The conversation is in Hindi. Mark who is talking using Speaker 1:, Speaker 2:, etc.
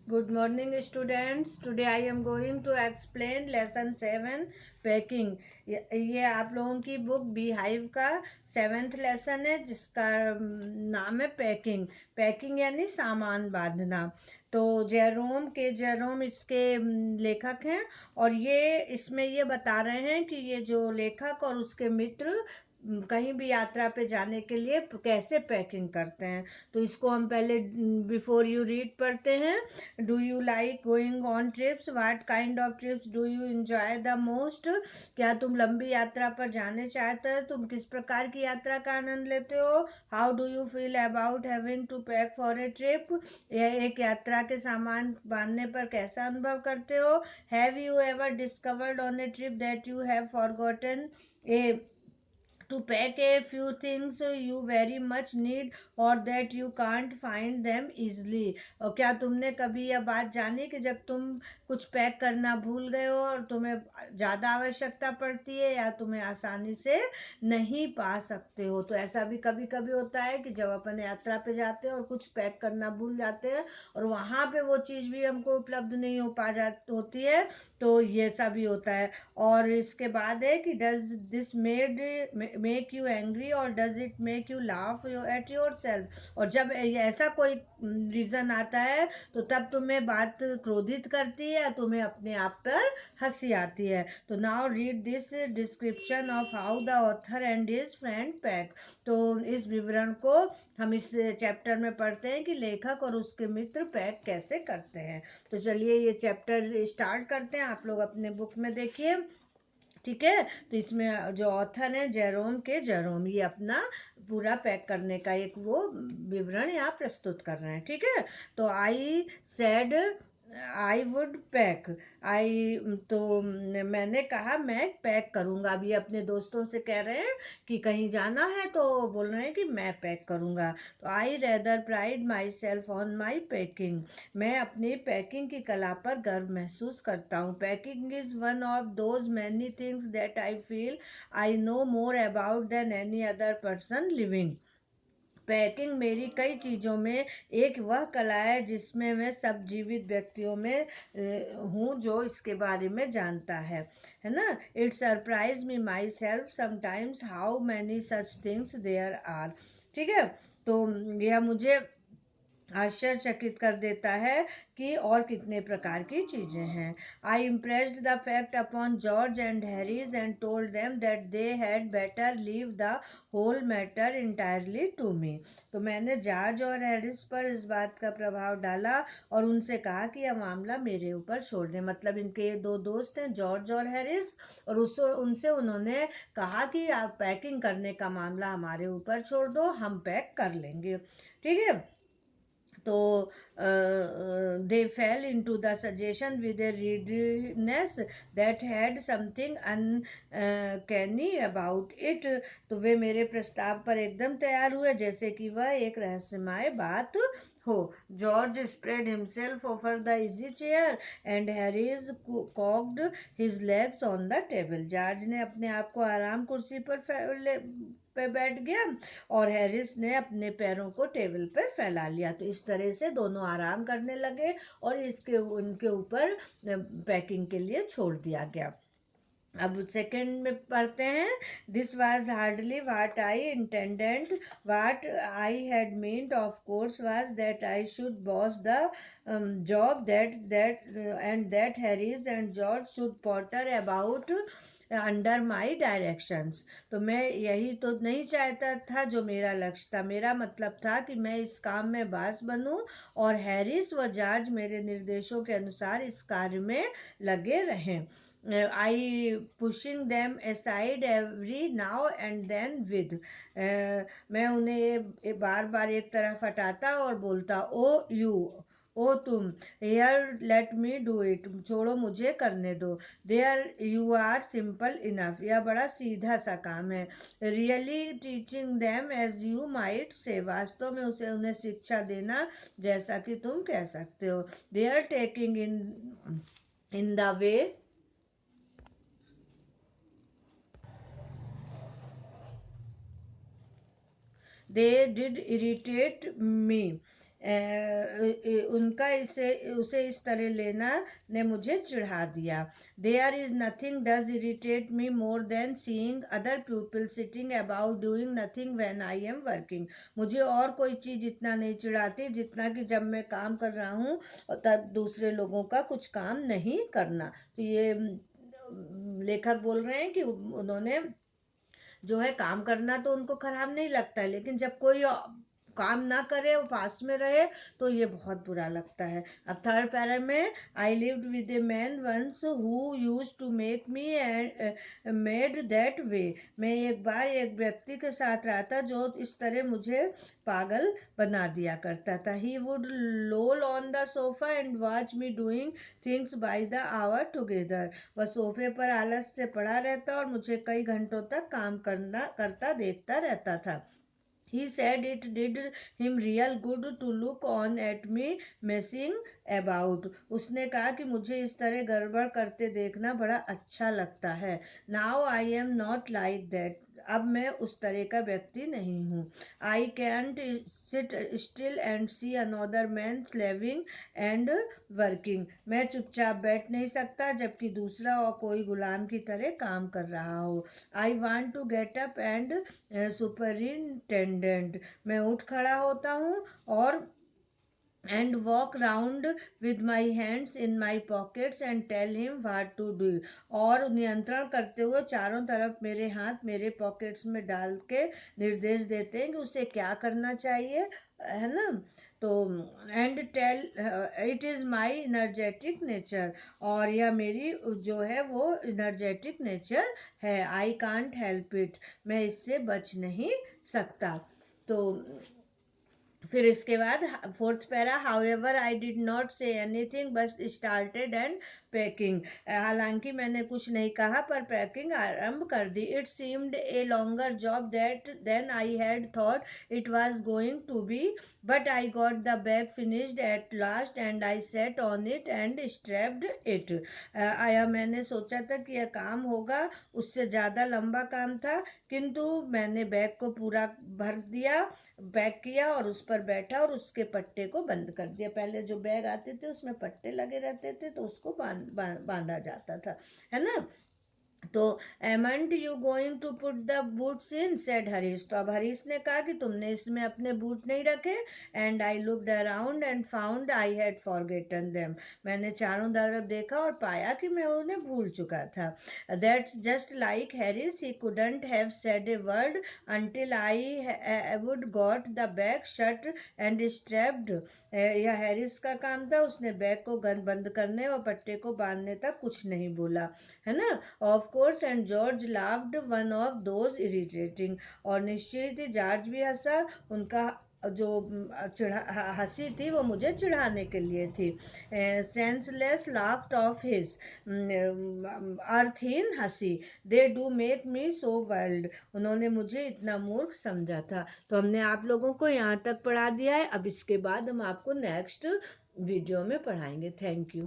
Speaker 1: Good morning, students. Today I am going to explain lesson 7 packing. ये आप लोगों की बुक बी हाइव का 7th लेसन है जिसका नाम है पैकिंग। पैकिंग यानी सामान बांधना। तो जेरोम इसके लेखक हैं। और ये इसमें ये बता रहे हैं कि ये जो लेखक और उसके मित्र कहीं भी यात्रा पे जाने के लिए कैसे पैकिंग करते हैं। तो इसको हम पहले बिफोर यू रीड पढ़ते हैं। Do you like going on trips? What kind of trips do you enjoy the most? क्या तुम लंबी यात्रा पर जाने चाहते हो? तुम किस प्रकार की यात्रा का आनंद लेते हो? How do you feel about having to pack for a trip? यह एक यात्रा के सामान बांधने पर कैसा अनुभव करते हो? Have you ever discovered on A trip that you have forgotten A to pack a few things you very much need or that you can't find them easily? और क्या तुमने कभी यह बात जानी कि जब तुम कुछ पैक करना भूल गए हो और तुम्हें ज़्यादा आवश्यकता पड़ती है या तुम्हें आसानी से नहीं पा सकते हो? तो ऐसा भी कभी कभी होता है कि जब अपन यात्रा पे जाते हैं और कुछ पैक करना भूल जाते हैं और वहाँ पे वो चीज़ भी हमको उपलब्ध नहीं हो पा जा होती है। तो ये सब भी होता है। और इसके बाद है कि does this make you angry और does it make you laugh at yourself? और जब ऐसा कोई रीजन आता है तो तब तुम्हें बात क्रोधित करती है या तुम्हें अपने आप पर हंसी आती है। तो now read this description of how the author and his friend pack. तो इस विवरण को हम इस चैप्टर में पढ़ते हैं कि लेखक और उसके मित्र पैक कैसे करते हैं। तो चलिए ये चैप्टर स्टार्ट करते हैं। आप लोग अपने बुक में देखिए। ठीक है। तो इसमें जो ऑथर है जेरोम ये अपना पूरा पैक करने का एक वो विवरण यहाँ प्रस्तुत कर रहे हैं। ठीक है। तो I said I would pack. I तो मैंने कहा मैं पैक करूंगा। अभी अपने दोस्तों से कह रहे हैं कि कहीं जाना है तो बोल रहे हैं कि मैं पैक करूंगा। तो आई rather pride my self on my packing. मैं अपनी पैकिंग की कला पर गर्व महसूस करता हूँ। Packing is one of those many things that I feel I know more about than any other person living. Packing मेरी कई चीज़ों में एक वह कला है जिसमें मैं सब जीवित व्यक्तियों में हूँ जो इसके बारे में जानता है ना। It surprise me myself sometimes how many such things there are. ठीक है। तो यह मुझे आश्चर्यचकित कर देता है कि और कितने प्रकार की चीजें हैं। I impressed the fact upon George and Harris and told them that they had better leave the whole matter entirely to me. तो मैंने जॉर्ज और हैरिस पर इस बात का प्रभाव डाला और उनसे कहा कि यह मामला मेरे ऊपर छोड़ दें। मतलब इनके दो दोस्त हैं जॉर्ज और हैरिस, और उनसे उन्होंने कहा कि आप पैकिंग करने का मामला हमारे ऊपर छोड़ दो, हम पैक कर लेंगे। ठीक है। तो they fell into the suggestion with a readiness that had something uncanny about it। तो वे मेरे प्रस्ताव पर एकदम तैयार हुए जैसे कि वह एक रहस्यमय बात हो। George spread himself over the easy chair and Harris cocked his legs on the table। George ने अपने आप को आराम कुर्सी पर बैठ गया और हैरिस ने अपने पैरों को टेबल पर फैला लिया। तो इस तरह से दोनों आराम करने लगे और इसके उनके ऊपर पैकिंग के लिए छोड़ दिया गया। अब सेकंड में पढ़ते हैं। This was hardly what I intended. What I had meant of course was that I should boss the job that and that Harris and George should Potter about under my directions. तो मैं यही तो नहीं चाहता था जो मेरा लक्ष्य था। मेरा मतलब था कि मैं इस काम में बास बनूं और हैरिस व जॉर्ज मेरे निर्देशों के अनुसार इस कार्य में लगे रहें। I pushing them aside every now and then with. मैं उन्हें बार बार एक तरफ हटाता और बोलता ओ यू, ओ तुम, here let me do it, छोड़ो मुझे करने दो, there you are simple enough, यह बड़ा सीधा सा काम है, really teaching them as you might say, वास्तव में उसे उन्हें शिक्षा देना जैसा कि तुम कह सकते हो, they are taking in the way they did irritate me. उनका इसे उसे इस तरह लेना ने मुझे चिढ़ा दिया. There is nothing does irritate me more than seeing other people sitting about doing nothing when I am working. मुझे और कोई चीज़ इतना नहीं चिढ़ाती जितना कि जब मैं काम कर रहा हूँ तब दूसरे लोगों का कुछ काम नहीं करना. तो ये लेखक बोल रहे हैं कि उन्होंने जो है काम करना तो उनको खराब नहीं लगता है, लेकिन जब कोई काम ना करे वो पास में रहे तो ये बहुत बुरा लगता है. अब थर्ड पैरा में, I lived with a man once who used to make me made that way. मैं एक बार एक व्यक्ति के साथ रहा था जो इस तरह मुझे पागल बना दिया करता था. He would loll on the sofa and watch me doing things by the hour together. वह सोफे पर आलस से पड़ा रहता और मुझे कई घंटों तक काम करता देखता रहता था. He said it did him real good to look on at me messing about. उसने कहा कि मुझे इस तरह गड़बड़ करते देखना बड़ा अच्छा लगता है. Now I am not like that. अब मैं उस तरह का व्यक्ति नहीं हूँ. I can't sit still and see another man slaving and working. मैं चुपचाप बैठ नहीं सकता जबकि दूसरा और कोई गुलाम की तरह काम कर रहा हो. I want to get up and superintendent. मैं उठ खड़ा होता हूँ और and walk round with my hands in my pockets and tell him what to do. और नियंत्रण करते हुए चारों तरफ मेरे हाथ मेरे पॉकेट्स में डाल के निर्देश देते हैं कि उसे क्या करना चाहिए, है ना. तो and tell it is my energetic nature. और यह मेरी जो है वो इनर्जेटिक नेचर है. I can't help it. मैं इससे बच नहीं सकता. तो फिर इसके बाद fourth para, however I did not say anything बस स्टार्टेड एंड पैकिंग. हालांकि मैंने कुछ नहीं कहा पर पैकिंग आरंभ कर दी. It seemed a longer job that then I had thought it was going to be, but I got the bag finished at last and I set on it and strapped it. आया मैंने सोचा था कि यह काम होगा, उससे ज़्यादा लंबा काम था, किंतु मैंने बैग को पूरा भर दिया, पैक किया और उस पर बैठा और उसके पट्टे को बंद कर दिया. पहले जो बैग आते थे उसमें पट्टे लगे रहते थे तो उसको बांधा जाता था, है ना. तो aren't you going to put the boots in, said Harish. तो अब हरीश ने कहा कि तुमने इसमें अपने बूट नहीं रखे. And I looked around and found I had forgotten them. मैंने चारों तरफ देखा और पाया कि मैं उन्हें भूल चुका था. That's just like Harris. He couldn't have said a word until I would got the bag shut and strapped. यह हैरिस का काम था. उसने बैग को बंद करने और पट्टे को बांधने तक कुछ नहीं बोला, है ना. Of course and George लाव्ड, one of those irritating. और निश्चित ही जॉर्ज भी हंसा. उनका जो हंसी थी वो मुझे चिढ़ाने के लिए थी. सेंसलेस लाफ्ट ऑफ हिज, अर्थहीन हंसी. They do make me so wild. उन्होंने मुझे इतना मूर्ख समझा था. तो हमने आप लोगों को यहाँ तक पढ़ा दिया है. अब इसके बाद हम आपको नेक्स्ट वीडियो में पढ़ाएंगे. Thank you.